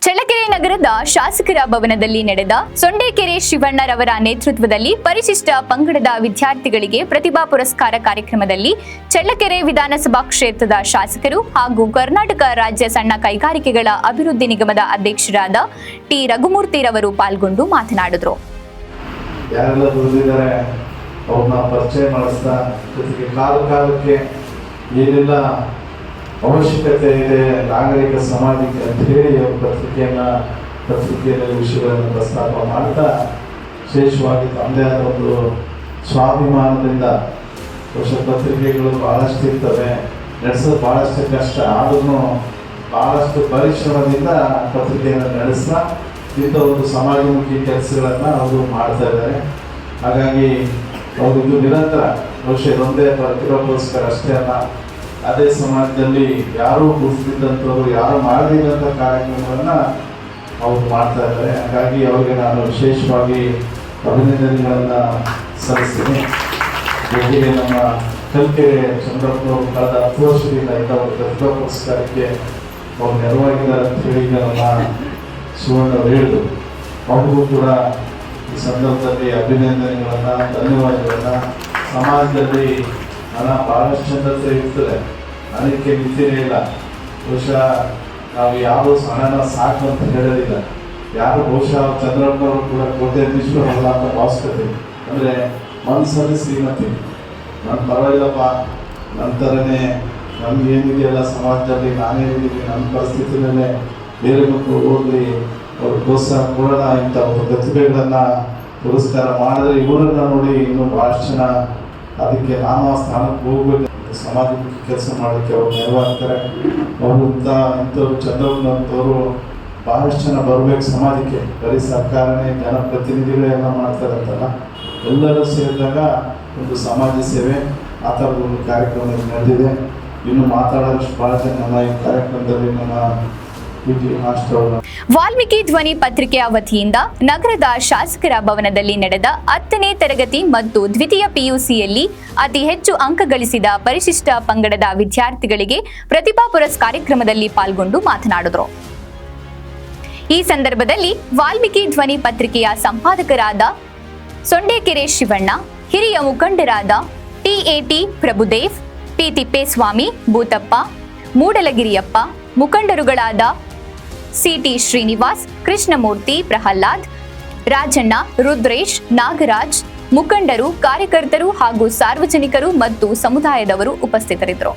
ಚಳ್ಳಕೆರೆ ನಗರದ ಶಾಸಕರ ಭವನದಲ್ಲಿ ನಡೆದ ಸೊಂಡೇಕೆರೆ ಶಿವಣ್ಣರವರ ನೇತೃತ್ವದಲ್ಲಿ ಪರಿಶಿಷ್ಟ ಪಂಗಡದ ವಿದ್ಯಾರ್ಥಿಗಳಿಗೆ ಪ್ರತಿಭಾ ಪುರಸ್ಕಾರ ಕಾರ್ಯಕ್ರಮದಲ್ಲಿ ಚಳ್ಳಕೆರೆ ವಿಧಾನಸಭಾ ಕ್ಷೇತ್ರದ ಶಾಸಕರು ಹಾಗೂ ಕರ್ನಾಟಕ ರಾಜ್ಯ ಸಣ್ಣ ಕೈಗಾರಿಕೆಗಳ ಅಭಿವೃದ್ಧಿ ನಿಗಮದ ಅಧ್ಯಕ್ಷರಾದ ಟಿ ರಘುಮೂರ್ತಿರವರು ಪಾಲ್ಗೊಂಡು ಮಾತನಾಡಿದರು. ಅವಶ್ಯಕತೆ ಇದೆ ನಾಗರಿಕ ಸಮಾಜಕ್ಕೆ ಅಂತ ಹೇಳಿ ಪತ್ರಿಕೆಯಲ್ಲಿ ವಿಷಯಗಳನ್ನು ಪ್ರಸ್ತಾಪ ಮಾಡ್ತಾ ವಿಶೇಷವಾಗಿ ತಮ್ಮದೇ ಆದ ಒಂದು ಸ್ವಾಭಿಮಾನದಿಂದ ಪತ್ರಿಕೆಗಳು ಬಹಳಷ್ಟು ಇರ್ತವೆ, ನಡೆಸೋದು ಬಹಳಷ್ಟು ಕಷ್ಟ, ಆದ್ರೂ ಬಹಳಷ್ಟು ಪರಿಶ್ರಮದಿಂದ ಪತ್ರಿಕೆಯನ್ನು ನಡೆಸ್ತಾ ಇಂಥ ಒಂದು ಸಮಾಜಮುಖಿ ಕೆಲಸಗಳನ್ನು ಅವರು ಮಾಡ್ತಾ ಇದ್ದಾರೆ. ಹಾಗಾಗಿ ಅವರು ಇದು ನಿರಂತರ ಬಹುಶಃ ಒಂದೇ ಪ್ರತಿಭಾ ಪುರಸ್ಕಾರ ಅಷ್ಟೇ ಅಲ್ಲ, ಅದೇ ಸಮಾಜದಲ್ಲಿ ಯಾರೂ ಗುರುತಿದ್ದಂಥವ್ರು ಯಾರು ಮಾಡದಿದ್ದಂಥ ಕಾರ್ಯಕ್ರಮಗಳನ್ನು ಅವರು ಮಾಡ್ತಾ ಇದ್ದಾರೆ. ಹಾಗಾಗಿ ಅವರಿಗೆ ನಾನು ವಿಶೇಷವಾಗಿ ಅಭಿನಂದನೆಗಳನ್ನು ಸಲ್ಲಿಸ್ತೀನಿ. ಜೊತೆಗೆ ನಮ್ಮ ಕಲ್ಕೆರೆ ಚಂದ್ರಪ್ಪನವರು ಕಳೆದ 10 ವರ್ಷದಿಂದ ಇಂಥ ಒಂದು ಪ್ರತಿಭಾ ಪುರಸ್ಕಾರಕ್ಕೆ ಅವರು ನೆರವಾಗಿದ್ದಾರೆ ಅಂತ ಹೇಳಿ ನಮ್ಮ ಶಿವಣ್ಣವರು ಹೇಳಿದರು. ಅವ್ರಿಗೂ ಕೂಡ ಈ ಸಂದರ್ಭದಲ್ಲಿ ಅಭಿನಂದನೆಗಳನ್ನು ಧನ್ಯವಾದಗಳನ್ನು. ಸಮಾಜದಲ್ಲಿ ಹಣ ಭಾಳಷ್ಟು ಚಂದತೆ ಇರ್ತದೆ, ಹಣಕ್ಕೆ ಮಿತಿನೇ ಇಲ್ಲ. ಬಹುಶಃ ನಾವು ಯಾರು ಹಣನ ಸಾಕು ಅಂತ ಹೇಳೋದಿಲ್ಲ. ಯಾರು ಬಹುಶಃ ಚಂದ್ರಪ್ಪನವರು ಕೂಡ ಕೋಟ್ಯಾಧೀಶರಲ್ಲ ಅಂತ ಭಾವಿಸ್ಕೊತೀವಿ. ಅಂದರೆ ಮನಸ್ಸಲ್ಲಿ ಶ್ರೀಮತಿ, ನನ್ನ ಪರವಾಗಿಲ್ಲಪ್ಪ, ನನ್ನ ಥರನೇ ನಮಗೇನಿದೆಯಲ್ಲ ಸಮಾಜದಲ್ಲಿ ನಾನೇನಿದ್ದೀನಿ, ನನ್ನ ಪರಿಸ್ಥಿತಿನಲ್ಲೇ ಬೇರೆ ಮಕ್ಕಳು ಹೋಗಲಿ, ಅವ್ರು ಪ್ರೋತ್ಸಾಹ ಕೊಡೋಣ, ಇಂಥ ಒಂದು ಪ್ರತಿಭೆಗಳನ್ನು ಪುರಸ್ಕಾರ ಮಾಡಿದ್ರೆ ಇವರನ್ನು ನೋಡಿ ಇನ್ನೂ ಭಾಳಷ್ಟು ಜನ ಅದಕ್ಕೆ ನಾನು ಆ ಸ್ಥಾನಕ್ಕೆ ಹೋಗ್ಬೇಕು, ಸಮಾಜಕ್ಕೆ ಕೆಲಸ ಮಾಡೋಕ್ಕೆ ಅವ್ರು ನೆರವಾಗ್ತಾರೆ. ಅವರು ಇಂಥವ್ರು ಚಂದ್ರಪ್ಪನಂಥವ್ರು ಭಾಳಷ್ಟು ಜನ ಬರಬೇಕು ಸಮಾಜಕ್ಕೆ, ಬರೀ ಸರ್ಕಾರನೇ ಜನಪ್ರತಿನಿಧಿಗಳೆಲ್ಲ ಮಾಡ್ತಾರಂತಲ್ಲ, ಎಲ್ಲರೂ ಸೇರಿದಾಗ ಒಂದು ಸಮಾಜ ಸೇವೆ ಆ ಥರದ ಒಂದು ಕಾರ್ಯಕ್ರಮ ನಡೆದಿದೆ. ಇನ್ನು ಮಾತಾಡೋಷ್ಟು ಭಾಳ ಜನ ನಮ್ಮ ಈ ಕಾರ್ಯಕ್ರಮದಲ್ಲಿ ನಮ್ಮ ವಾಲ್ಮೀಕಿ ಧ್ವನಿ ಪತ್ರಿಕೆಯ ವತಿಯಿಂದ ನಗರದ ಶಾಸಕರ ಭವನದಲ್ಲಿ ನಡೆದ 10ನೇ ತರಗತಿ ಮತ್ತು ದ್ವಿತೀಯ ಪಿಯುಸಿಯಲ್ಲಿ ಅತಿ ಹೆಚ್ಚು ಅಂಕ ಗಳಿಸಿದ ಪರಿಶಿಷ್ಟ ಪಂಗಡದ ವಿದ್ಯಾರ್ಥಿಗಳಿಗೆ ಪ್ರತಿಭಾ ಪುರಸ್ಕಾರ ಕಾರ್ಯಕ್ರಮದಲ್ಲಿ ಪಾಲ್ಗೊಂಡು ಮಾತನಾಡಿದರು. ಈ ಸಂದರ್ಭದಲ್ಲಿ ವಾಲ್ಮೀಕಿ ಧ್ವನಿ ಪತ್ರಿಕೆಯ ಸಂಪಾದಕರಾದ ಸೊಂಡೇಕೆರೆ ಶಿವಣ್ಣ, ಹಿರಿಯ ಮುಖಂಡರಾದ ಟಿ ಪ್ರಭುದೇವ್, ಪಿ ತಿಪ್ಪೇಸ್ವಾಮಿ, ಭೂತಪ್ಪ, ಮೂಡಲಗಿರಿಯಪ್ಪ, ಮುಖಂಡರುಗಳಾದ ಸಿಟಿ ಶ್ರೀನಿವಾಸ್, ಕೃಷ್ಣಮೂರ್ತಿ, ಪ್ರಹ್ಲಾದ್, ರಾಜಣ್ಣ, ರುದ್ರೇಶ್, ನಾಗರಾಜ್, ಮುಖಂಡರು, ಕಾರ್ಯಕರ್ತರು ಹಾಗೂ ಸಾರ್ವಜನಿಕರು ಮತ್ತು ಸಮುದಾಯದವರು ಉಪಸ್ಥಿತರಿದ್ದರು.